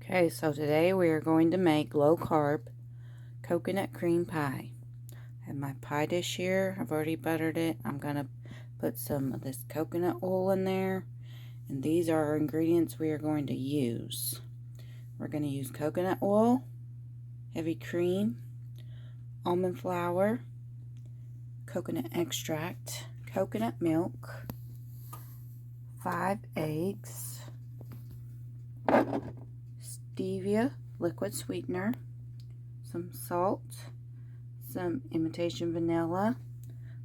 Okay, so today we are going to make low carb coconut cream pie. I have my pie dish here. I've already buttered it. I'm going to put some of this coconut oil in there. And these are our ingredients we are going to use. We're going to use coconut oil, heavy cream, almond flour, coconut extract, coconut milk, 5 eggs, stevia liquid sweetener, some salt, some imitation vanilla,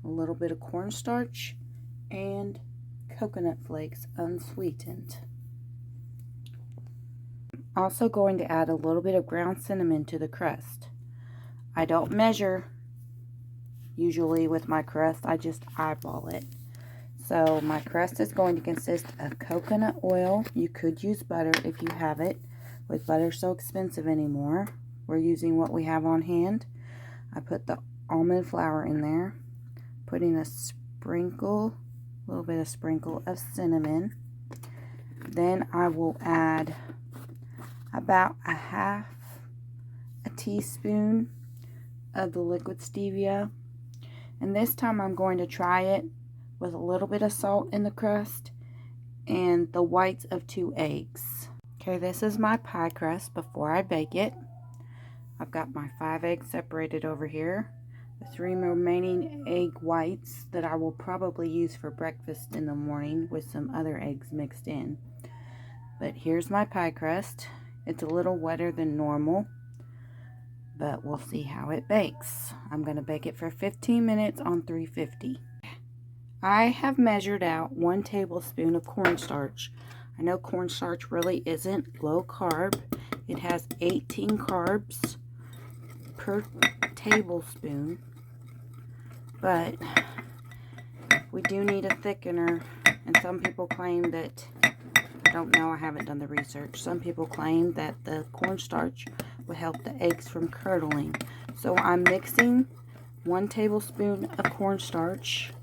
a little bit of cornstarch, and coconut flakes unsweetened. Also going to add a little bit of ground cinnamon to the crust. I don't measure usually with my crust, I just eyeball it. So my crust is going to consist of coconut oil. You could use butter if you have it. With butter so expensive anymore, we're using what we have on hand. I put the almond flour in there, putting a little bit of sprinkle of cinnamon. Then I will add about a half a teaspoon of the liquid stevia. And this time I'm going to try it with a little bit of salt in the crust and the whites of 2 eggs. Okay, this is my pie crust before I bake it. I've got my 5 eggs separated over here. The 3 remaining egg whites that I will probably use for breakfast in the morning with some other eggs mixed in. But here's my pie crust. It's a little wetter than normal, but we'll see how it bakes. I'm going to bake it for 15 minutes on 350. I have measured out 1 tablespoon of cornstarch. I know cornstarch really isn't low carb. It has 18 carbs per tablespoon, but we do need a thickener, and some people claim that, I don't know, I haven't done the research, some people claim that the cornstarch will help the eggs from curdling. So I'm mixing 1 tablespoon of cornstarch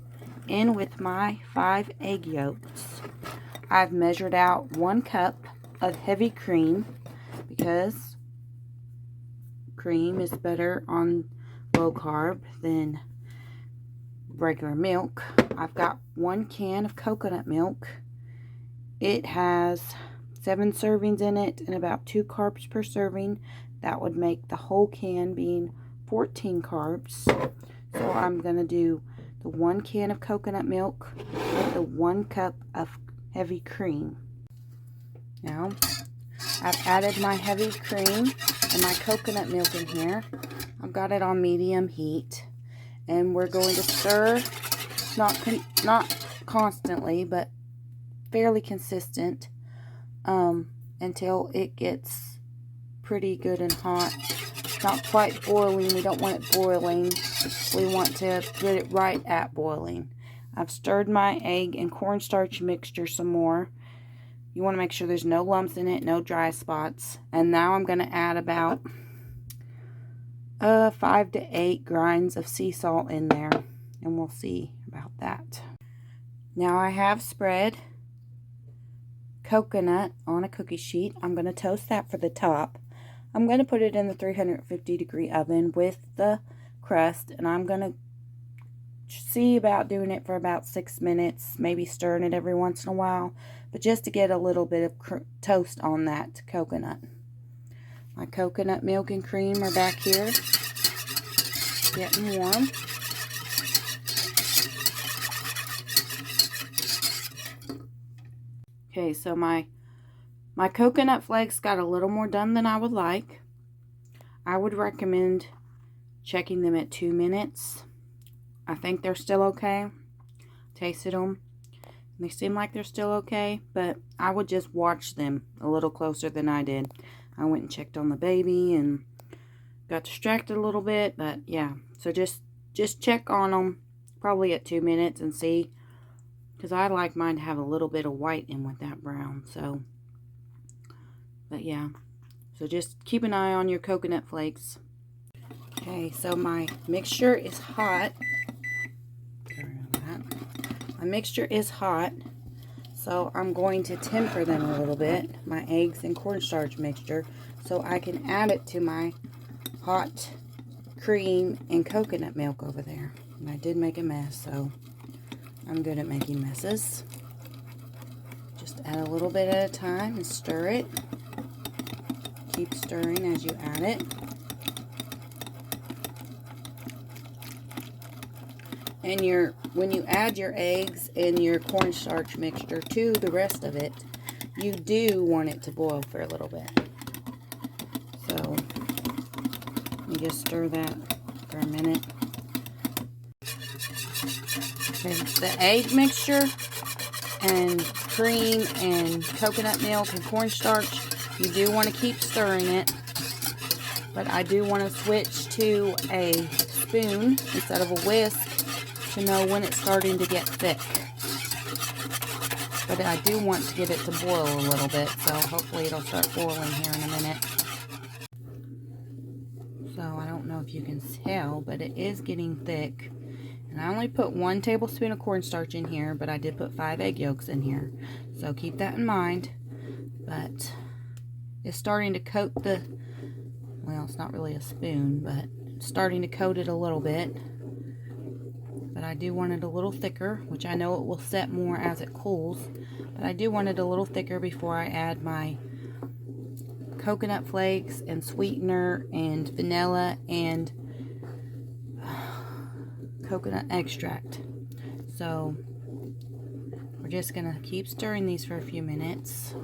in with my 5 egg yolks. I've measured out 1 cup of heavy cream because cream is better on low carb than regular milk. I've got 1 can of coconut milk. It has 7 servings in it and about 2 carbs per serving. That would make the whole can being 14 carbs. So I'm going to do the 1 can of coconut milk with the 1 cup of heavy cream. Now, I've added my heavy cream and my coconut milk in here. I've got it on medium heat, and we're going to stir, not constantly, but fairly consistent, until it gets pretty good and hot. Not quite boiling. We don't want it boiling. We want to get it right at boiling. I've stirred my egg and cornstarch mixture some more. You want to make sure there's no lumps in it, no dry spots. And now I'm going to add about 5 to 8 grinds of sea salt in there, and we'll see about that. Now I have spread coconut on a cookie sheet. I'm going to toast that for the top. I'm going to put it in the 350-degree oven with the crust, and I'm going to see about doing it for about 6 minutes, maybe stirring it every once in a while, but just to get a little bit of toast on that coconut. My coconut milk and cream are back here, getting warm. Okay, so my coconut flakes got a little more done than I would like. I would recommend checking them at 2 minutes. I think they're still okay. Tasted them. They seem like they're still okay, but I would just watch them a little closer than I did. I went and checked on the baby and got distracted a little bit, but yeah. So just check on them probably at 2 minutes and see, because I like mine to have a little bit of white in with that brown. So, but yeah. So just keep an eye on your coconut flakes. Okay, so my mixture is hot. My mixture is hot, So I'm going to temper them a little bit, my eggs and cornstarch mixture, so I can add it to my hot cream and coconut milk over there. And I did make a mess, so I'm good at making messes. Just add a little bit at a time and stir it. Keep stirring as you add it. And when you add your eggs and your cornstarch mixture to the rest of it, you do want it to boil for a little bit. So you just stir that for a minute. Okay, the egg mixture and cream and coconut milk and cornstarch, you do want to keep stirring it. But I do want to switch to a spoon instead of a whisk to know when it's starting to get thick. But I do want to get it to boil a little bit, so hopefully it'll start boiling here in a minute. So I don't know if you can tell, but it is getting thick. And I only put 1 tablespoon of cornstarch in here, but I did put 5 egg yolks in here. So keep that in mind. But it's starting to coat the, well, it's not really a spoon, but it's starting to coat it a little bit. But I do want it a little thicker, which I know it will set more as it cools. But I do want it a little thicker before I add my coconut flakes and sweetener and vanilla and coconut extract. So we're just going to keep stirring these for a few minutes.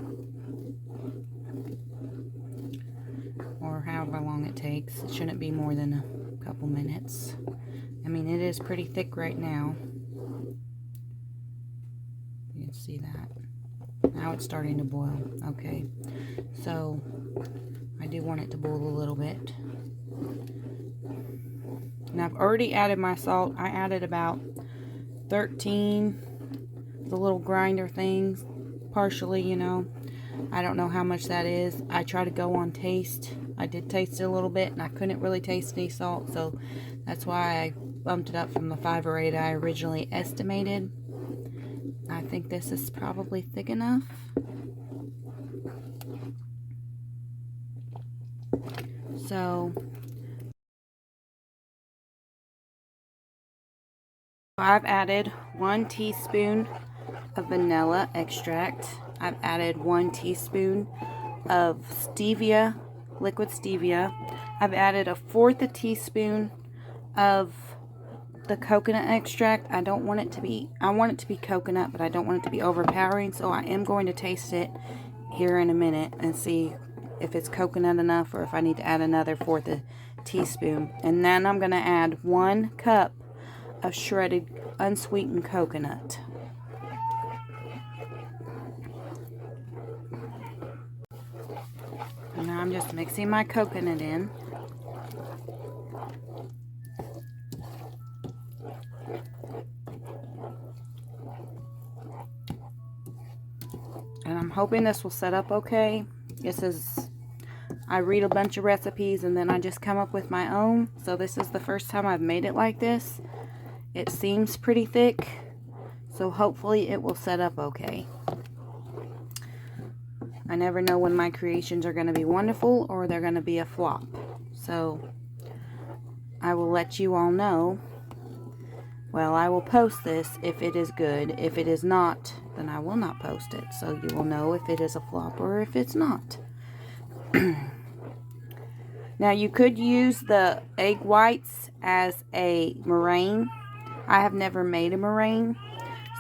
Or however long it takes. It shouldn't be more than a couple minutes. I mean, it is pretty thick right now. You can see that. Now it's starting to boil. Okay. So, I do want it to boil a little bit. And I've already added my salt. I added about 13, the little grinder things, partially, you know. I don't know how much that is. I try to go on taste. I did taste it a little bit, and I couldn't really taste any salt, so that's why I bumped it up from the 5 or 8 I originally estimated. I think this is probably thick enough. So I've added 1 teaspoon of vanilla extract. I've added 1 teaspoon of stevia, liquid stevia. I've added 1/4 teaspoon of the coconut extract. I want it to be coconut, but I don't want it to be overpowering, so I am going to taste it here in a minute and see if it's coconut enough or if I need to add another 1/4 teaspoon. And then I'm going to add 1 cup of shredded unsweetened coconut. And now I'm just mixing my coconut in. And I'm hoping this will set up okay. I read a bunch of recipes and then I just come up with my own. So this is the first time I've made it like this. It seems pretty thick, so hopefully it will set up okay. I never know when my creations are going to be wonderful or they're going to be a flop. So I will let you all know. Well, I will post this if it is good. If it is not, then I will not post it. So you will know if it is a flop or if it's not. Now you could use the egg whites as a meringue. I have never made a meringue,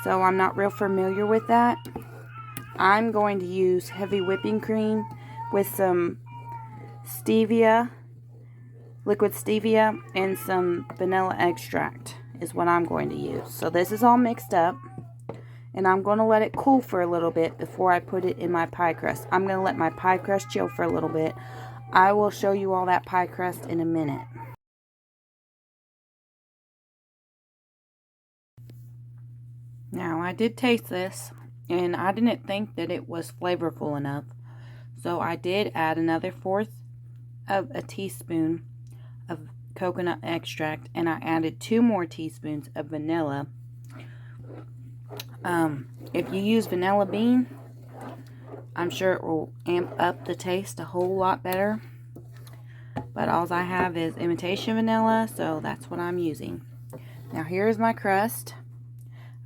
so I'm not real familiar with that. I'm going to use heavy whipping cream with some stevia, liquid stevia, and some vanilla extract is what I'm going to use. So this is all mixed up, and I'm going to let it cool for a little bit before I put it in my pie crust. I'm going to let my pie crust chill for a little bit. I will show you all that pie crust in a minute. Now, I did taste this, and I didn't think that it was flavorful enough. So I did add another 1/4 of a teaspoon of coconut extract, and I added 2 more teaspoons of vanilla. If you use vanilla bean, I'm sure it will amp up the taste a whole lot better. But all I have is imitation vanilla, so that's what I'm using. Now here's my crust.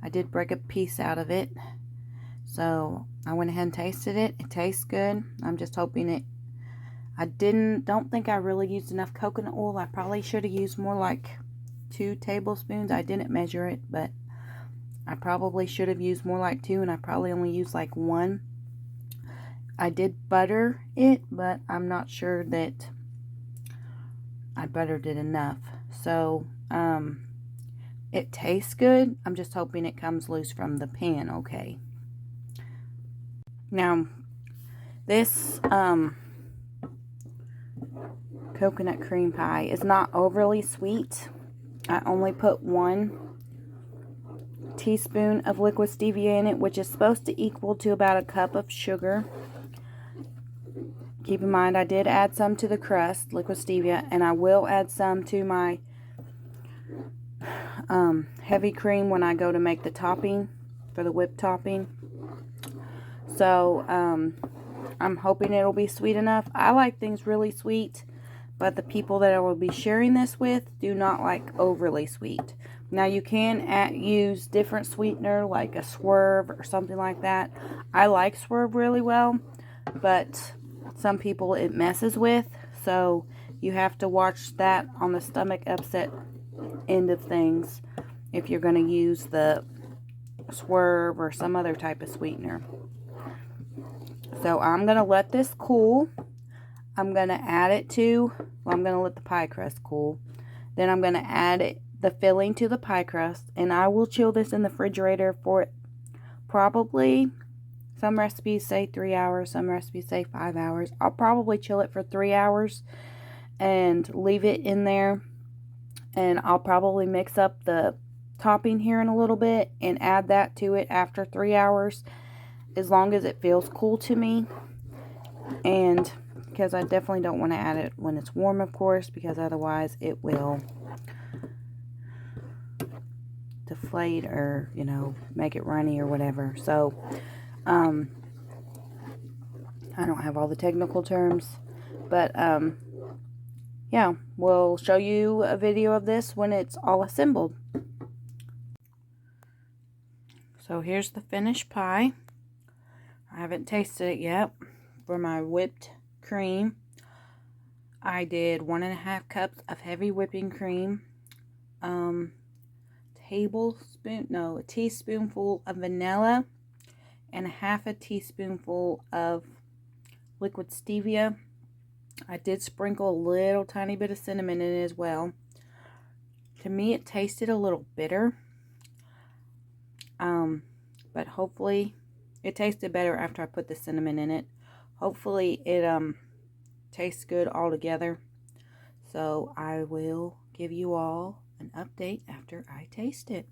I did break a piece out of it. So I went ahead and tasted it. It tastes good. I'm just hoping it... I don't think I really used enough coconut oil. I probably should have used more, like 2 tablespoons. I didn't measure it, but I probably should have used more like 2, and I probably only used like 1. I did butter it, but I'm not sure that I buttered it enough. So, it tastes good. I'm just hoping it comes loose from the pan okay. Now, this coconut cream pie is not overly sweet. I only put 1 teaspoon of liquid stevia in it, which is supposed to equal to about a cup of sugar. Keep in mind, I did add some to the crust, liquid stevia, and I will add some to my heavy cream when I go to make the topping for the whipped topping. So, I'm hoping it'll be sweet enough. I like things really sweet, but the people that I will be sharing this with do not like overly sweet. Now, you can use different sweetener, like a Swerve or something like that. I like Swerve really well, but some people it messes with, so you have to watch that on the stomach upset end of things if you're going to use the Swerve or some other type of sweetener. So I'm going to let this cool. I'm going to add it to, well, I'm going to let the pie crust cool. Then I'm going to add the filling to the pie crust, and I will chill this in the refrigerator for probably, some recipes say 3 hours, some recipes say 5 hours. I'll probably chill it for 3 hours and leave it in there, and I'll probably mix up the topping here in a little bit and add that to it after 3 hours, as long as it feels cool to me. And because I definitely don't want to add it when it's warm, of course, because otherwise it will deflate or, you know, make it runny or whatever. So, I don't have all the technical terms, but, yeah, we'll show you a video of this when it's all assembled. So here's the finished pie. I haven't tasted it yet. For my whipped cream, I did 1.5 cups of heavy whipping cream, a teaspoonful of vanilla, and 1/2 teaspoonful of liquid stevia. I did sprinkle a little tiny bit of cinnamon in it as well. To me, it tasted a little bitter, but hopefully it tasted better after I put the cinnamon in it. Hopefully it tastes good all together. So I will give you all an update after I taste it.